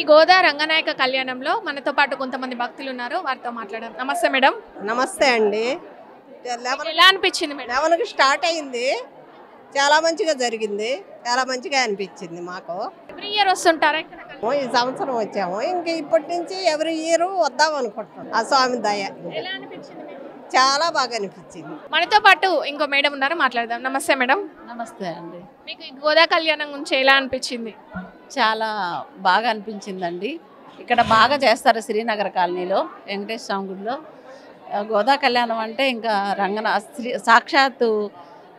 గోదా రంగనాయక కళ్యాణంలో మనతో పాటు కొంతమంది భక్తులు ఉన్నారు. వారితో మాట్లాడదాం. నమస్తే మేడం. నమస్తే అండి. ఎలా అనిపించింది మేడం? 11కి స్టార్ట్ అయింది. చాలా మంచిగా జరిగింది. చాలా మంచిగా అనిపించింది మాకు. ఎవ్రీ ఇయర్ వస్తుంటారా ఇక్కడ? ఈ సంవత్సరం వచ్చాము. ఇంక ఇప్పటి నుంచి ఎవ్రీ ఇయర్ వద్దాం అనుకుంటున్నాం. ఆ స్వామి దయ. ఎలా అనిపించింది మేడం? చాలా బాగా అనిపించింది. మనతో పాటు ఇంకో మేడం ఉన్నారు, మాట్లాడదాం. నమస్తే మేడం. నమస్తే అండి. మీకు ఈ గోదా కళ్యాణం గురించి ఎలా అనిపించింది? చాలా బాగా అనిపించిందండి. ఇక్కడ బాగా చేస్తారు శ్రీనగర్ కాలనీలో వెంకటేశ్వర స్వామి గుడిలో. గోదా కళ్యాణం అంటే ఇంకా సాక్షాత్తు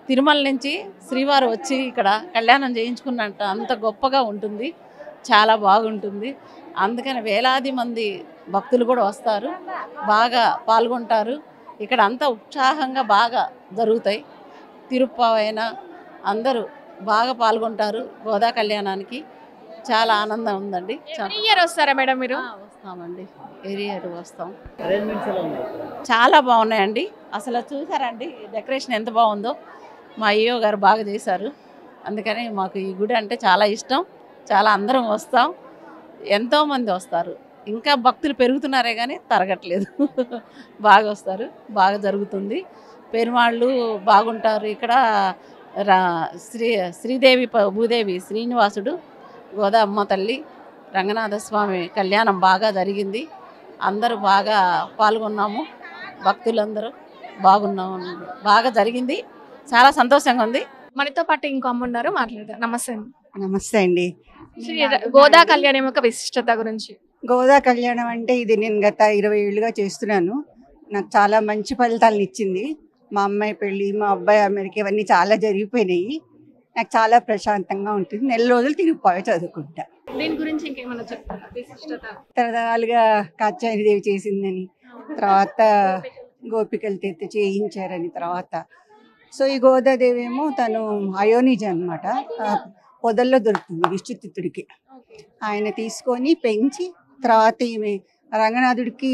తిరుమల నుంచి శ్రీవారు వచ్చి ఇక్కడ కళ్యాణం చేయించుకున్నట్టు అంత గొప్పగా ఉంటుంది. చాలా బాగుంటుంది. అందుకని వేలాది మంది భక్తులు కూడా వస్తారు, బాగా పాల్గొంటారు. ఇక్కడ అంతా ఉత్సాహంగా బాగా జరుగుతాయి. తిరుప్పావైనా అందరూ బాగా పాల్గొంటారు గోదా కళ్యాణానికి. చాలా ఆనందం ఉందండి. ఎవ్రీ ఇయర్ వస్తారా మేడం మీరు? వస్తామండి, ఏరియాకి వస్తాం. చాలా బాగున్నాయండి. అసలు చూసారండి డెకరేషన్ ఎంత బాగుందో. మా అయ్యో గారు బాగా చేశారు. అందుకని మాకు ఈ గుడి అంటే చాలా ఇష్టం. చాలా అందరం వస్తాం, ఎంతోమంది వస్తారు. ఇంకా భక్తులు పెరుగుతున్నారే కానీ తరగట్లేదు. బాగా వస్తారు, బాగా జరుగుతుంది. పెరుమాళ్ళు బాగుంటారు ఇక్కడ. శ్రీదేవి భూదేవి శ్రీనివాసుడు, గోదా అమ్మ తల్లి, రంగనాథ స్వామి కళ్యాణం బాగా జరిగింది. అందరూ బాగా పాల్గొన్నాము. భక్తులందరూ బాగున్నాము. బాగా జరిగింది. చాలా సంతోషంగా ఉంది. మనతో పాటు ఇంకో అమ్మ ఉన్నారు, మాట్లాడదాం. నమస్తే అండి. నమస్తే అండి. గోదా కళ్యాణం యొక్క విశిష్టత గురించి. గోదా కళ్యాణం అంటే ఇది నేను గత 20 ఏళ్ళుగా చేస్తున్నాను. నాకు చాలా మంచి ఫలితాలను ఇచ్చింది. మా అమ్మాయి పెళ్ళి, మా అబ్బాయి అమెరికా, ఇవన్నీ చాలా జరిగిపోయినాయి. నాకు చాలా ప్రశాంతంగా ఉంటుంది. నెల రోజులు తిరిగిపోయి చదువుకుంటా. దీని గురించి ఇంకేమైనా చెప్తారా? విశిష్టత తరతరాలుగా కాత్యాయనిదేవి చేసిందని, తర్వాత గోపికలు చేయించారని, తర్వాత సో ఈ గోదాదేవి ఏమో తను అయోనిజ అనమాట. పొదల్లో దొరుకుతుంది విష్ణుచిత్తుడికి. ఆయన తీసుకొని పెంచి తర్వాత ఈమె రంగనాథుడికి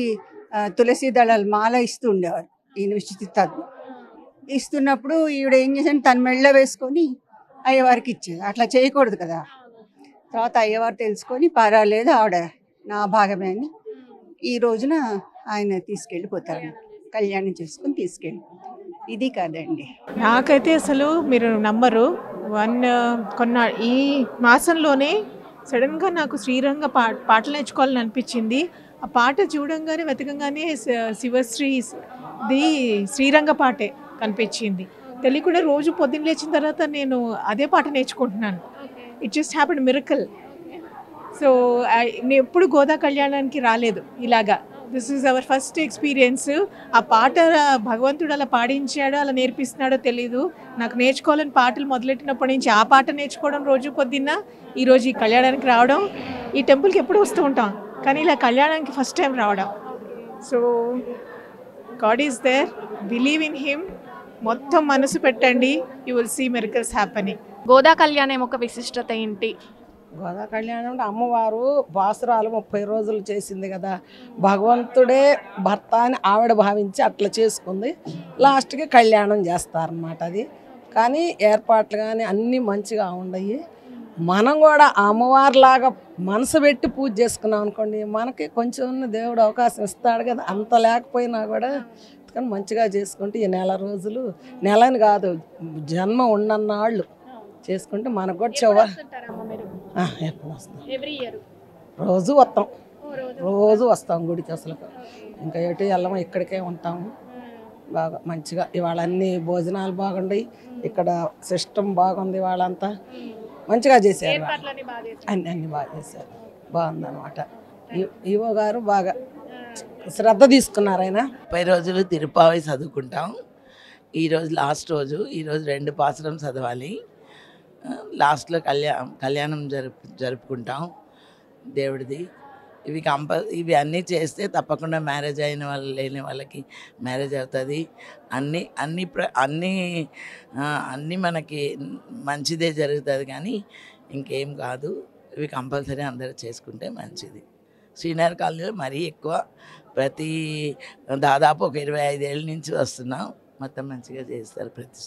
తులసి దళాలు మాల ఇస్తూ ఉండేవారు. ఈయన విష్ణుచిత్తాత్మ ఇస్తున్నప్పుడు ఈవిడ ఏం చేశాను, తన మెళ్ళ వేసుకొని అయ్యవారికి ఇచ్చేది. అట్లా చేయకూడదు కదా. తర్వాత అయ్యవారు తెలుసుకొని పర్వాలేదు ఆవిడ నా భాగమే అని ఈ రోజున ఆయన తీసుకెళ్ళిపోతారు, కళ్యాణం చేసుకొని తీసుకెళ్ళి. ఇది కాదండి. నాకైతే అసలు మీరు నమ్మరు, ఈ మాసంలోనే సడన్గా నాకు శ్రీరంగ పాటలు నేర్చుకోవాలని అనిపించింది. ఆ పాట చూడంగానే వెతకంగానే శివశ్రీది శ్రీరంగ పాటే కనిపించింది. తెలియకుండా రోజు పొద్దున్న లేచిన తర్వాత నేను అదే పాట నేర్చుకుంటున్నాను. It just happened miracle. So నేను ఎప్పుడు గోదా కళ్యాణానికి రాలేదు ఇలాగా. This is our first experience. ఆ పాట భగవంతుడు అలా పాడించాడో అలా నేర్పిస్తున్నాడో తెలీదు. నాకు నేర్చుకోవాలని పాటలు మొదలెట్టినప్పటి నుంచి ఆ పాట నేర్చుకోవడం రోజు పొద్దున్న, ఈరోజు ఈ కళ్యాణానికి రావడం. ఈ టెంపుల్కి ఎప్పుడు వస్తూ ఉంటాం కానీ ఇలా కళ్యాణానికి ఫస్ట్ టైం రావడం. So God is there, believe in him. మొత్తం మనసు పెట్టండి, you will see miracles happening. Goda కళ్యాణం యొక్క విశిష్టత ఏంటి? గోదా కళ్యాణం అంటే అమ్మవారు బాసురాలు 30 రోజులు చేసింది కదా. భగవంతుడే భర్త అని ఆవిడ భావించి అట్లా చేసుకుంది. లాస్ట్కి కళ్యాణం చేస్తారన్నమాట. అది కానీ ఏర్పాట్లు కానీ అన్నీ మంచిగా ఉండయి. మనం కూడా అమ్మవారిలాగా మనసు పెట్టి పూజ చేసుకున్నాం అనుకోండి, మనకి కొంచెం దేవుడు అవకాశం ఇస్తాడు కదా. అంత లేకపోయినా కూడా కానీ మంచిగా చేసుకుంటే ఈ నెల రోజులు, నెలని కాదు జన్మ ఉన్నన్నాళ్ళు చేసుకుంటే మనకు కూడా ఎప్పుడు వస్తాం, రోజు వస్తాం గుడికి. అసలు ఇంకా ఎటు వెళ్ళము, ఇక్కడికే ఉంటాము. బాగా మంచిగా ఇవాళ అన్ని భోజనాలు బాగుంటాయి. ఇక్కడ సిస్టమ్ బాగుంది. వాళ్ళంతా మంచిగా చేశారు, అన్ని బాగా చేశారు. బాగుందన్నమాట. ఈవో గారు బాగా శ్రద్ధ తీసుకున్నారు. ఆయన 30 రోజులు తిరుపావి చదువుకుంటాం. ఈరోజు లాస్ట్ రోజు. ఈరోజు 2 పాసురం చదవాలి. లాస్ట్లో కళ్యాణం జరుపుకుంటాం దేవుడిది. ఇవి అన్నీ చేస్తే తప్పకుండా మ్యారేజ్ అయిన వాళ్ళు, లేని వాళ్ళకి మ్యారేజ్ అవుతుంది. అన్నీ మనకి మంచిదే జరుగుతుంది కానీ ఇంకేం కాదు. ఇవి కంపల్సరీ అందరూ చేసుకుంటే మంచిది. శ్రీనగర్ కాలనీలో మరీ ఎక్కువ, దాదాపు ఒక 25 ఏళ్ళ నుంచి వస్తున్నాం. మొత్తం మంచిగా చేస్తారు ప్రతి